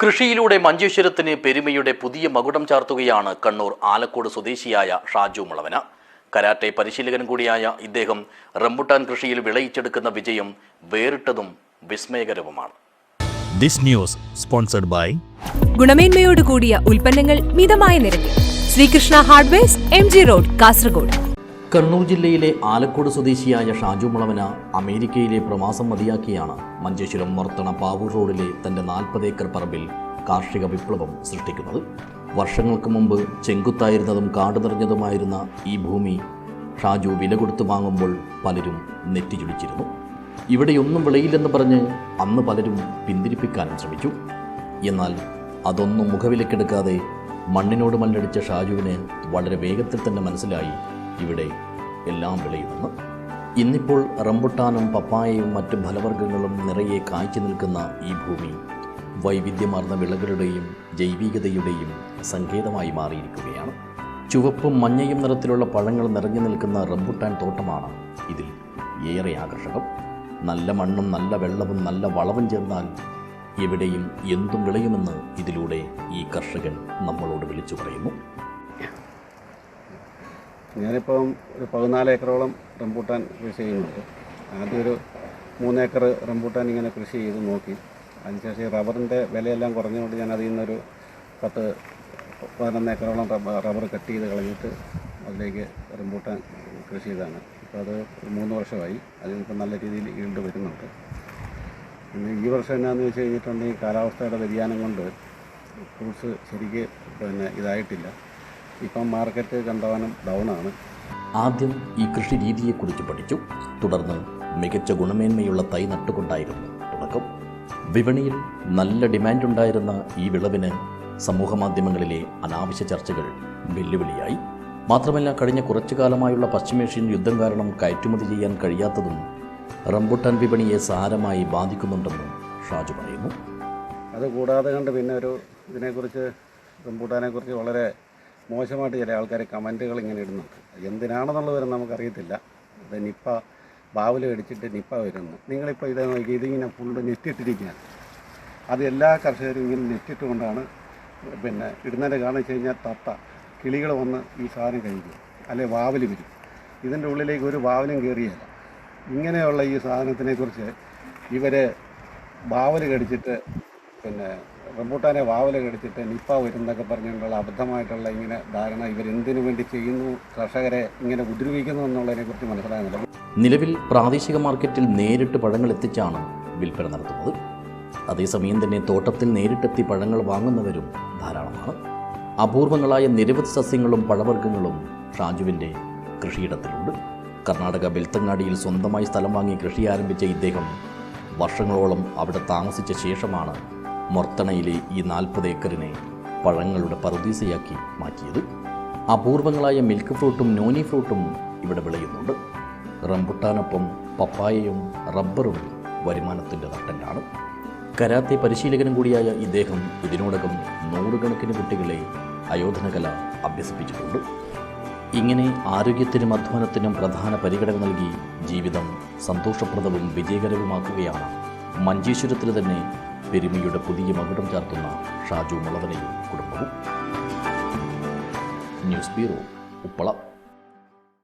കൃഷിയിലൂടെ മഞ്ചേശ്വരത്തിന് പെരുമയുടെ പുതിയ മകുടം ചാർത്തുകയാണ് കണ്ണൂർ ആലക്കോട് സ്വദേശിയായ ഷാജു മുളവന. കരാട്ടെ പരിശീലകൻ കൂടിയായ ഇദ്ദേഹം റംബുട്ടാൻ കൃഷിയിൽ വിളയിച്ചെടുക്കുന്ന വിജയം വേറിട്ടതും വിസ്മയകരവുമാണ്. This news sponsored by ഗുണമേന്മയോട് കൂടിയ ഉൽപ്പന്നങ്ങൾ മിതമായ നിരക്കിൽ Sreekrishna hardwares MG road Kasaragod. Kannur ജില്ലയിലെ ആലക്കോട് സ്വദേശിയായ ഷാജു മുളവന അമേരിക്കയിലെ പ്രവാസം മതിയാക്കിയാണ് മഞ്ചേശ്വരം മൊർത്തണ പാവൂർ റോഡിലെ തന്റെ 40 ഏക്കർ പറമ്പിൽ കാർഷിക വിപ്ലവം സൃഷ്ടിക്കുന്നത്. വർഷങ്ങൾക്ക് മുമ്പ് ചെങ്കുത്തായിരുന്നതും കാട് നിറഞ്ഞതുമായിരുന്ന ഈ ഭൂമി ഷാജു വില കൊടുത്തു വാങ്ങുമ്പോൾ പലരും നെറ്റിചുളിച്ചിരുന്നു. ഇവിടെയൊന്നും വിളയില്ലെന്ന് പറഞ്ഞ് അന്ന് പലരും പിന്തിരിപ്പിക്കാനും ശ്രമിച്ചു. എന്നാൽ അതൊന്നും മുഖവിലക്കെടുക്കാതെ മണ്ണിനോട് മല്ലടിച്ച ഷാജുവിന് വളരെ വേഗത്തിൽ തന്നെ മനസ്സിലായി ഇവിടെ എല്ലാം വിളയുമെന്ന്. ഇന്നിപ്പോൾ റംബുട്ടാനും പപ്പായയും മറ്റ് ഫലവർഗ്ഗങ്ങളും നിറയെ കായ്ച്ചു നിൽക്കുന്ന ഈ ഭൂമി വൈവിധ്യമാർന്ന വിളകളുടെയും ജൈവികതയുടെയും സങ്കേതമായി മാറിയിരിക്കുകയാണ്. ചുവപ്പും മഞ്ഞയും നിറത്തിലുള്ള പഴങ്ങൾ നിറഞ്ഞു നിൽക്കുന്ന റംബുട്ടാൻ തോട്ടമാണ് ഇതിൽ ഏറെ ആകർഷകം. നല്ല മണ്ണും നല്ല വെള്ളവും നല്ല വളവും ചേർന്നാൽ എവിടെയും എന്തും വിളയുമെന്ന് ഇതിലൂടെ ഈ കർഷകൻ നമ്മളോട് വിളിച്ചു പറയുന്നു. ഞാനിപ്പം ഒരു 14 ഏക്കറോളം റംബൂട്ടാൻ കൃഷി ചെയ്യുന്നുണ്ട്. ആദ്യം ഒരു 3 ഏക്കർ റംബൂട്ടാൻ ഇങ്ങനെ കൃഷി ചെയ്ത് നോക്കി. അതിനുശേഷം റബ്ബറിൻ്റെ വിലയെല്ലാം കുറഞ്ഞുകൊണ്ട് ഞാൻ അതിൽ നിന്നൊരു 10-11 ഏക്കറോളം റബ്ബർ കട്ട് ചെയ്ത് കളഞ്ഞിട്ട് അതിലേക്ക് റംബൂട്ടാൻ കൃഷി ചെയ്താണ്. ഇപ്പോൾ അത് 3 വർഷമായി. അതിനിപ്പോൾ നല്ല രീതിയിൽ ഈൽഡ് വരുന്നുണ്ട്. പിന്നെ ഈ വർഷം എന്നാന്ന് വെച്ച് കഴിഞ്ഞിട്ടുണ്ടെങ്കിൽ കാലാവസ്ഥയുടെ വ്യതിയാനം കൊണ്ട് ഫ്രൂട്ട്സ് ശരിക്ക് ഇതായിട്ടില്ല. ഇപ്പം മാർക്കറ്റ് കണ്ടവാനം ഡൗണാണ്. ആദ്യം ഈ കൃഷി രീതിയെക്കുറിച്ച് പഠിച്ചു. തുടർന്ന് മികച്ച ഗുണമേന്മയുള്ള തൈ നട്ടുകൊണ്ടായിരുന്നു തുടക്കം. വിപണിയിൽ നല്ല ഡിമാൻഡുണ്ടായിരുന്ന ഈ വിളവിന് സമൂഹമാധ്യമങ്ങളിലെ അനാവശ്യ ചർച്ചകൾ വെല്ലുവിളിയായി. മാത്രമല്ല, കഴിഞ്ഞ കുറച്ചു കാലമായുള്ള പശ്ചിമേഷ്യൻ യുദ്ധം കാരണം കയറ്റുമതി ചെയ്യാൻ കഴിയാത്തതും റംബുട്ടാൻ വിപണിയെ സാരമായി ബാധിക്കുന്നുണ്ടെന്നും ഷാജു പറയുന്നു. അതുകൂടാതെ കണ്ട് പിന്നെ ഇതിനെക്കുറിച്ച് റംബൂട്ടാനെക്കുറിച്ച് വളരെ മോശമായിട്ട് ചില ആൾക്കാർ കമൻറ്റുകൾ ഇങ്ങനെ ഇടുന്നുണ്ട്. എന്തിനാണെന്നുള്ളത് നമുക്കറിയത്തില്ല. അത് നിപ്പ ബാവല് കടിച്ചിട്ട് നിപ്പ വരുന്നു. നിങ്ങളിപ്പോൾ ഇത് നോക്കി, ഇതിങ്ങനെ ഫുള്ള് നെറ്റിട്ടിരിക്കുകയാണ്. അത് എല്ലാ കർഷകരും ഇങ്ങനെ നെറ്റിട്ടുകൊണ്ടാണ് ഇടുന്നതിൻ്റെ കാരണം വെച്ച് കഴിഞ്ഞാൽ കിളികൾ വന്ന് ഈ സാധനം കഴിക്കും, അല്ലെ വാവൽ വരും. ഇതിൻ്റെ ഉള്ളിലേക്ക് ഒരു വാവലും കയറിയല്ല. ഇങ്ങനെയുള്ള ഈ സാധനത്തിനെക്കുറിച്ച് ഇവർ വാവൽ കടിച്ചിട്ട് റംബൂട്ടാനെ വാവല കടിച്ചിട്ട് നിപ്പ വരുന്നതൊക്കെ പറഞ്ഞുകൊണ്ടുള്ള അബദ്ധമായിട്ടുള്ള ഇങ്ങനെ ധാരണ ഇവരെന്തിനു വേണ്ടി ചെയ്യുന്നു, കർഷകരെ ഇങ്ങനെ ഉപദ്രവിക്കുന്നു എന്നുള്ളതിനെക്കുറിച്ച് മനസ്സിലാകുന്നില്ല. നിലവിൽ പ്രാദേശിക മാർക്കറ്റിൽ നേരിട്ട് പഴങ്ങൾ എത്തിച്ചാണ് വിൽപ്പന നടത്തുന്നത്. അതേസമയം തന്നെ തോട്ടത്തിൽ നേരിട്ടെത്തി പഴങ്ങൾ വാങ്ങുന്നവരും ധാരാളമാണ്. അപൂർവങ്ങളായ നിരവധി സസ്യങ്ങളും പഴവർഗ്ഗങ്ങളും ഷാജുവിൻ്റെ കൃഷിയിടത്തിലുണ്ട്. കർണാടക ബെൽത്തങ്ങാടിയിൽ സ്വന്തമായി സ്ഥലം വാങ്ങി കൃഷി ആരംഭിച്ച ഇദ്ദേഹം വർഷങ്ങളോളം അവിടെ താമസിച്ച ശേഷമാണ് മൊർത്തണയിലെ ഈ 40 ഏക്കറിനെ പഴങ്ങളുടെ പറുദീസയാക്കി മാറ്റിയത്. അപൂർവങ്ങളായ മിൽക്ക് ഫ്രൂട്ടും നോനി ഫ്രൂട്ടും ഇവിടെ വിളയുന്നുണ്ട്. റംബുട്ടാനൊപ്പം പപ്പായയും റബ്ബറും വരുമാനത്തിൻ്റെ നട്ടലാണ്. കരാത്തെ പരിശീലകനും കൂടിയായ ഇദ്ദേഹം ഇതിനോടകം 100 കണക്കിന് കുട്ടികളെ ആയോധനകല അഭ്യസിപ്പിച്ചിട്ടുണ്ട്. ഇങ്ങനെ ആരോഗ്യത്തിനും അധ്വാനത്തിനും പ്രധാന പരിഗണന നൽകി ജീവിതം സന്തോഷപ്രദവും വിജയകരവുമാക്കുകയാണ് മഞ്ചേശ്വരത്തിൽ തന്നെ പെരുമയുടെ പുതിയ മകുടം ചാർത്തുന്ന ഷാജു മുളവനയും കുടുംബവും. News bureau, Uppala.